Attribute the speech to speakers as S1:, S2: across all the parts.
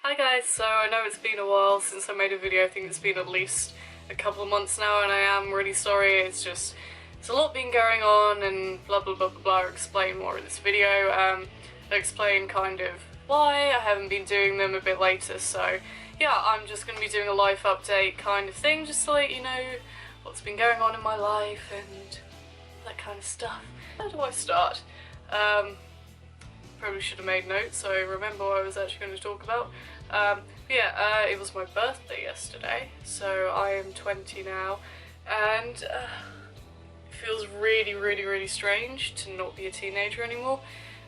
S1: Hi guys, so I know it's been a while since I made a video. I think it's been at least a couple of months now, and I am really sorry. It's a lot been going on and blah blah blah blah blah. I'll explain more in this video. I'll explain kind of why I haven't been doing them a bit later. So yeah, I'm just going to be doing a life update kind of thing, just to let you know what's been going on in my life and that kind of stuff. How do I start? Probably should have made notes so I remember what I was actually going to talk about. It was my birthday yesterday, so I am 20 now, and it feels really strange to not be a teenager anymore,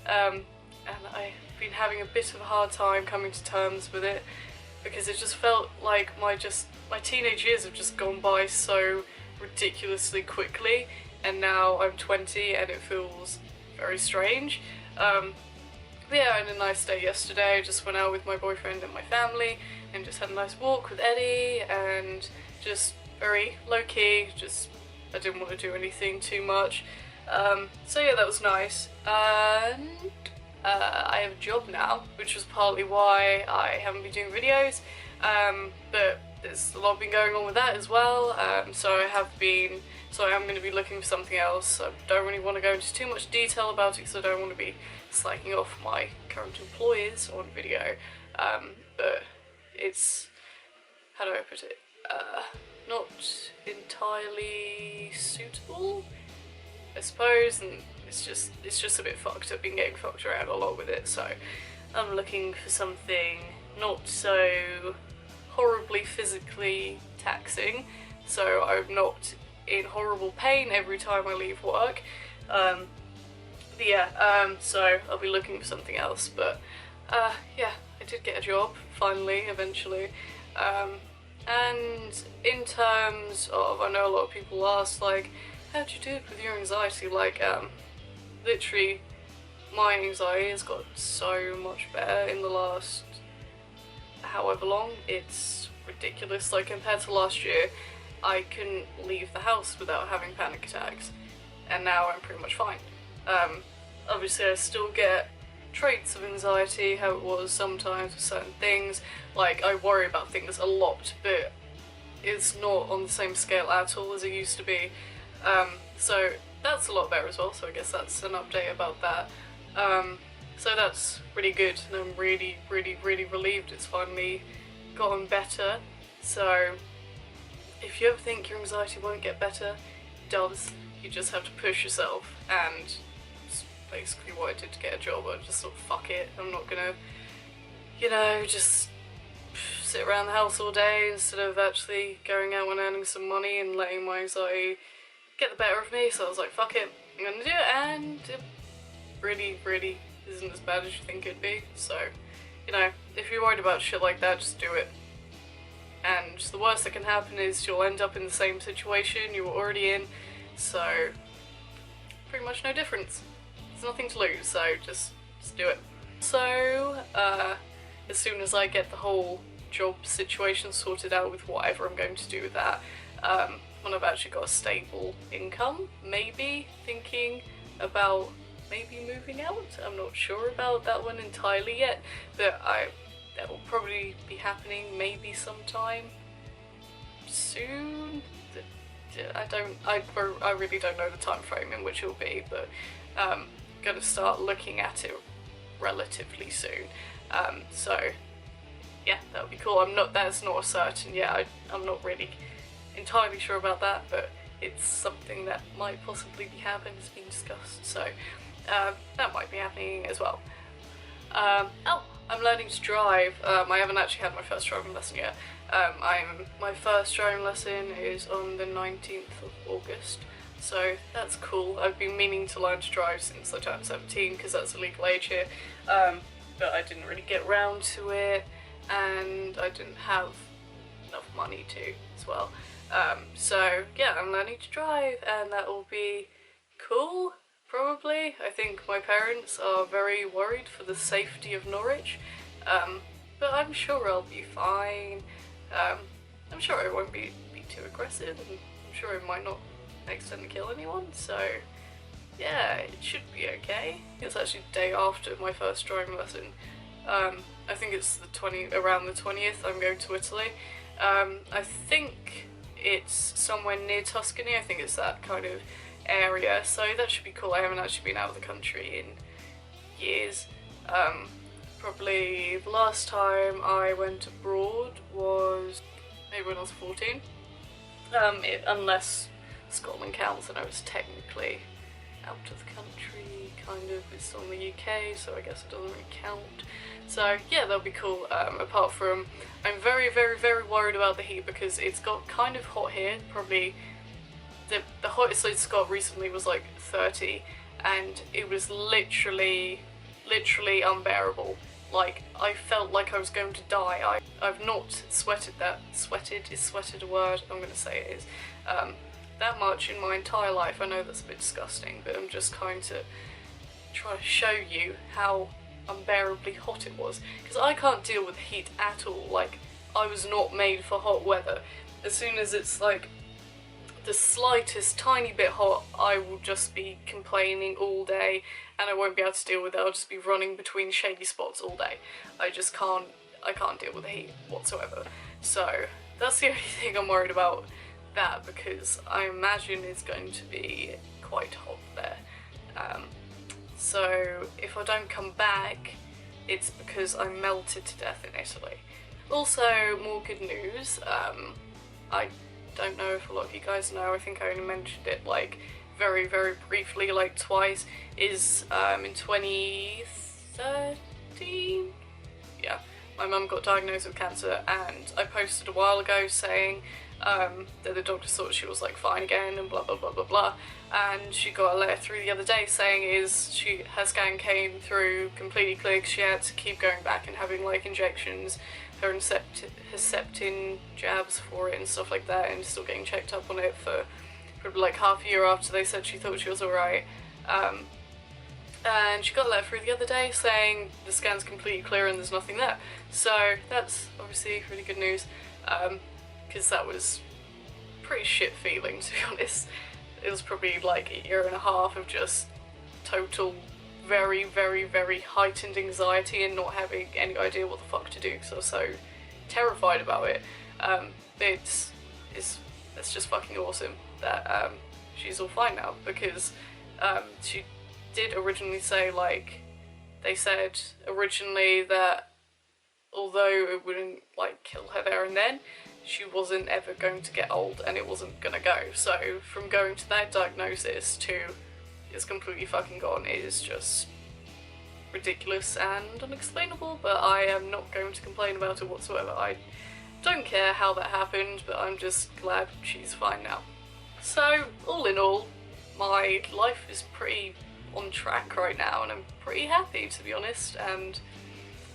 S1: and I've been having a bit of a hard time coming to terms with it, because it just felt like my teenage years have just gone by so ridiculously quickly, and now I'm 20 and it feels very strange. Yeah, I had a nice day yesterday. I just went out with my boyfriend and my family and just had a nice walk with Eddie, and just very low-key, I didn't want to do anything too much. So yeah, that was nice. And I have a job now, which was partly why I haven't been doing videos, but there's a lot been going on with that as well, so I am going to be looking for something else. I don't really want to go into too much detail about it because I don't want to be slacking off my current employers on video, but it's, how do I put it, not entirely suitable, I suppose, and it's just a bit fucked. I've been getting fucked around a lot with it, so I'm looking for something not so horribly physically taxing, so I'm not in horrible pain every time I leave work. So I'll be looking for something else, but yeah, I did get a job, finally, eventually. And in terms of, I know a lot of people ask, like, how'd you do it with your anxiety? Like, literally, my anxiety has got so much better in the last however long. It's ridiculous. Like, compared to last year, I couldn't leave the house without having panic attacks, and now I'm pretty much fine. Obviously I still get traits of anxiety, how it was sometimes with certain things. Like, I worry about things a lot, but it's not on the same scale at all as it used to be. So that's a lot better as well, so I guess that's an update about that. So that's really good, and I'm really relieved it's finally gotten better. So if you ever think your anxiety won't get better, it does. You just have to push yourself, and it's basically what I did to get a job. I just thought, fuck it, I'm not gonna, just sit around the house all day instead of actually going out and earning some money and letting my anxiety get the better of me. So I was like, fuck it, I'm gonna do it, and it really isn't as bad as you think it'd be. So, if you're worried about shit like that, just do it. And the worst that can happen is you'll end up in the same situation you were already in, so pretty much no difference. There's nothing to lose, so just do it. So, as soon as I get the whole job situation sorted out with whatever I'm going to do with that, when I've actually got a stable income, maybe thinking about maybe moving out. I'm not sure about that one entirely yet, but that will probably be happening maybe sometime soon. I really don't know the time frame in which it will be, but I'm gonna start looking at it relatively soon. So yeah, that would be cool. That's not certain yet. I'm not really entirely sure about that, but it's something that might possibly be happening, it's being discussed. So that might be happening as well. I'm learning to drive. I haven't actually had my first driving lesson yet. My first driving lesson is on the 19th of August, so that's cool. I've been meaning to learn to drive since I turned 17, because that's the legal age here, but I didn't really get around to it, and I didn't have enough money to as well. So yeah, I'm learning to drive, and that will be cool. Probably. I think my parents are very worried for the safety of Norwich, but I'm sure I'll be fine. I'm sure I won't be too aggressive, and I'm sure I might not accidentally kill anyone, so yeah, it should be okay. It's actually the day after my first driving lesson, I think it's around the 20th. I'm going to Italy. I think it's somewhere near Tuscany. I think it's that kind of area, so that should be cool. I haven't actually been out of the country in years. Probably the last time I went abroad was maybe when I was 14. Unless Scotland counts, and I was technically out of the country, kind of. It's still in the UK, so I guess it doesn't really count. So yeah, that'll be cool. Apart from, I'm very, very, very worried about the heat because it's got kind of hot here. Probably the hottest it's got recently was like 30, and it was literally unbearable. Like, I felt like I was going to die. I've not sweated that. Is sweated a word? I'm gonna say it is. That much in my entire life. I know that's a bit disgusting, but I'm just trying to show you how unbearably hot it was. Because I can't deal with heat at all. Like, I was not made for hot weather. As soon as it's like the slightest tiny bit hot, I will just be complaining all day, and I won't be able to deal with it. I'll just be running between shady spots all day. I can't deal with the heat whatsoever. So that's the only thing I'm worried about, that, because I imagine it's going to be quite hot there. So if I don't come back, it's because I melted to death in Italy. Also, more good news. I don't know if a lot of you guys know, I think I only mentioned it like very, very briefly, like twice, is in 2013, yeah, my mum got diagnosed with cancer, and I posted a while ago saying that the doctor thought she was like fine again and blah blah blah blah blah, and she got a letter through the other day saying her scan came through completely clear. She had to keep going back and having like injections, her Herceptin jabs for it and stuff like that, and still getting checked up on it for probably like half a year after they said she thought she was alright. And she got a letter through the other day saying the scan's completely clear and there's nothing there. So that's obviously really good news, because that was pretty shit feeling, to be honest. It was probably like a year and a half of just total very, very, very heightened anxiety and not having any idea what the fuck to do because I was so terrified about it. It's just fucking awesome that she's all fine now, because she did originally say, like, they said originally that although it wouldn't like kill her there and then, she wasn't ever going to get old and it wasn't gonna go. So from going to that diagnosis to it's completely fucking gone, it is just ridiculous and unexplainable, but I am not going to complain about it whatsoever. I don't care how that happened, but I'm just glad she's fine now. So all in all, my life is pretty on track right now and I'm pretty happy, to be honest, and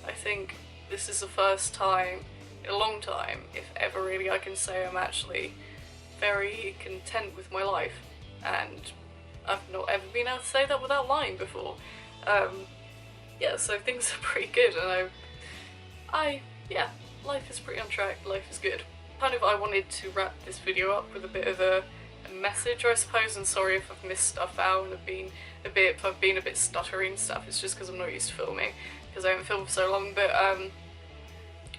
S1: I think this is the first time in a long time, if ever really, I can say I'm actually very content with my life, and I've not ever been able to say that without lying before. Yeah, so things are pretty good, and yeah, life is pretty on track, life is good. Kind of, I wanted to wrap this video up with a bit of a message, I suppose, and sorry if I've missed stuff out and if I've been a bit stuttery and stuff. It's just because I'm not used to filming, because I haven't filmed for so long. But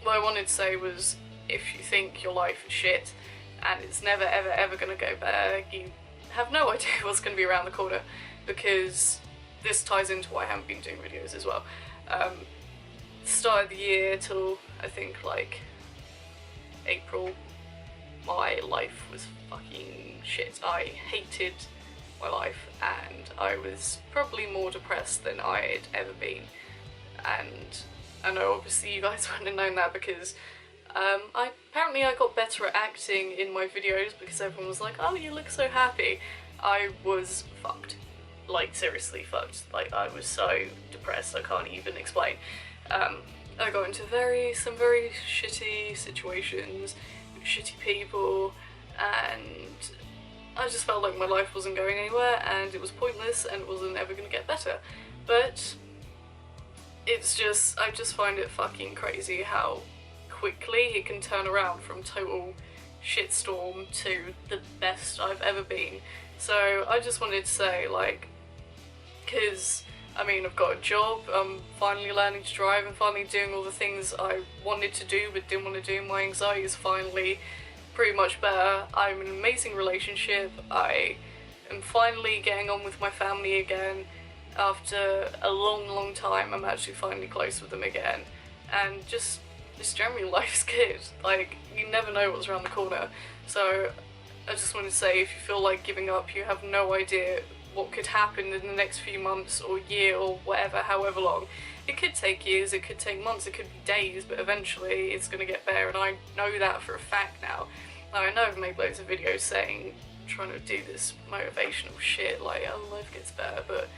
S1: what I wanted to say was, if you think your life is shit and it's never ever ever gonna go better, you have no idea what's gonna be around the corner, because this ties into why I haven't been doing videos as well. Start of the year till I think like April, my life was fucking shit. I hated my life and I was probably more depressed than I had ever been, and I know obviously you guys wouldn't have known that because apparently I got better at acting in my videos because everyone was like, oh, you look so happy. I was fucked. Like, seriously fucked. Like, I was so depressed I can't even explain. I got into some very shitty situations with shitty people, and I just felt like my life wasn't going anywhere and it was pointless and it wasn't ever gonna get better. But it's just, I just find it fucking crazy how quickly it can turn around from total shitstorm to the best I've ever been. So I just wanted to say, like, because I mean, I've got a job, I'm finally learning to drive and finally doing all the things I wanted to do but didn't want to do. My anxiety is finally pretty much better. I'm in an amazing relationship. I am finally getting on with my family again. After a long time, I'm actually finally close with them again. And just generally life's good. Like, you never know what's around the corner. So I just wanted to say, if you feel like giving up, you have no idea what could happen in the next few months or year or whatever, however long. It could take years, it could take months, it could be days, but eventually it's going to get better, and I know that for a fact now. Now, I know I've made loads of videos saying, trying to do this motivational shit, like, oh, life gets better, but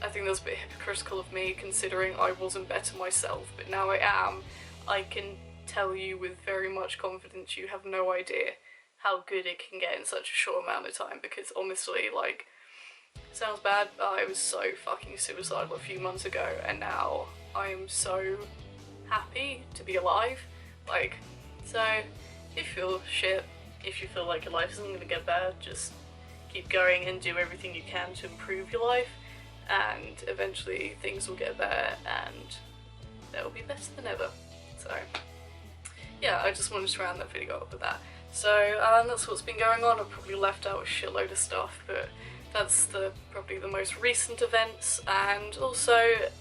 S1: I think that's a bit hypocritical of me, considering I wasn't better myself, but now I am. I can tell you with very much confidence, you have no idea how good it can get in such a short amount of time, because honestly, like, sounds bad, but I was so fucking suicidal a few months ago, and now I am so happy to be alive. Like, so if you feel shit, if you feel like your life isn't gonna get better, just keep going and do everything you can to improve your life, and eventually things will get better and they'll be better than ever. So yeah, I just wanted to round that video up with that. So that's what's been going on. I've probably left out a shitload of stuff, but that's probably the most recent events. And also,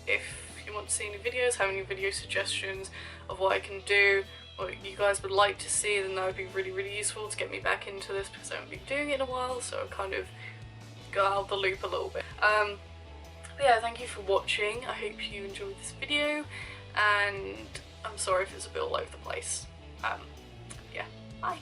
S1: if you want to see any videos, have any video suggestions of what I can do, what you guys would like to see, then that would be really useful to get me back into this, because I haven't been doing it in a while, so I kind of got out of the loop a little bit. But yeah, thank you for watching. I hope you enjoyed this video, and I'm sorry if it's a bit all over the place. Yeah, bye.